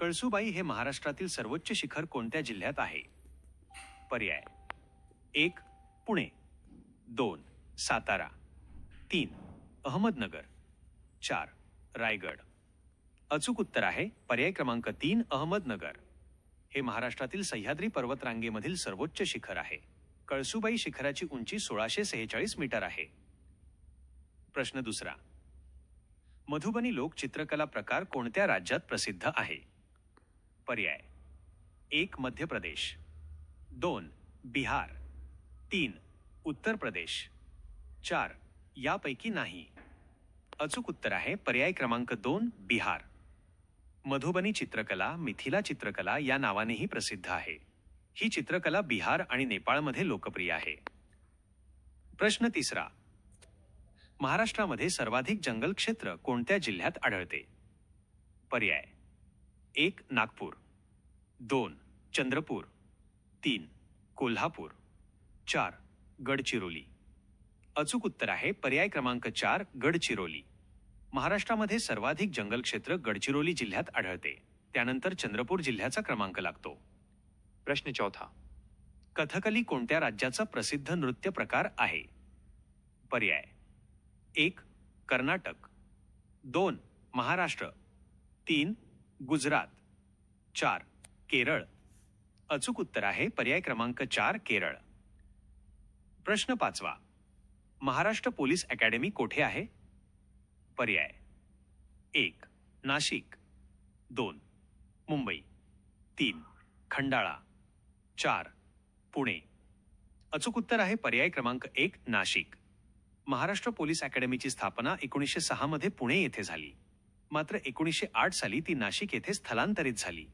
कळसुबाई हे महाराष्ट्रातील सर्वोच्च शिखर कोणत्या जिल्ह्यात आहे? पर्याय: 1. पुणे, 2. सातारा, 3. अहमदनगर, 4. रायगड. अचूक उत्तर आहे पर्याय क्रमांक 3 अहमदनगर. हे महाराष्ट्रातील सह्याद्री पर्वतरांगेमधील सर्वोच्च शिखर आहे. कळसुबाई शिखराची उंची 1646 मीटर आहे. प्रश्न दुसरा. मधुबनी लोक चित्रकला प्रकार कोणत्या राज्यात प्रसिद्ध आहे? पर्याय: 1. मध्य प्रदेश, 2. बिहार, 3. उत्तर प्रदेश, 4. यापैकी नाही. अचूक उत्तर आहे पर्याय क्रमांक 2 बिहार. मधुबनी चित्रकला मिथिला चित्रकला या नावानेही प्रसिद्ध आहे. ही चित्रकला बिहार आणि नेपाळमध्ये लोकप्रिय आहे. प्रश्न तिसरा. महाराष्ट्रामध्ये सर्वाधिक जंगल क्षेत्र कोणत्या जिल्ह्यात आढळते? पर्याय: 1. नागपूर, 2. चंद्रपूर, 3. कोल्हापूर, 4. गडचिरोली. अचूक उत्तर आहे पर्याय क्रमांक 4 गडचिरोली. महाराष्ट्रामध्ये सर्वाधिक जंगल क्षेत्र गडचिरोली जिल्ह्यात आढळते. त्यानंतर चंद्रपूर जिल्ह्याचा क्रमांक लागतो. प्रश्न चौथा. कथकली कोणत्या राज्याचा प्रसिद्ध नृत्य प्रकार आहे? पर्याय: 1. कर्नाटक, 2. महाराष्ट्र, 3. गुजरात, 4. केरळ. अचूक उत्तर आहे पर्याय क्रमांक 4 केरळ. प्रश्न पाचवा. महाराष्ट्र पोलीस अकॅडमी कोठे आहे? पर्याय: 1. नाशिक, 2. मुंबई, 3. खंडाळा, 4. पुणे. अचूक उत्तर आहे पर्याय क्रमांक 1 नाशिक. महाराष्ट्र पोलीस अकॅडमीची स्थापना 1906 मध्ये पुणे येथे झाली. मात्र 1908 साली ती नाशिक येथे स्थलांतरित झाली.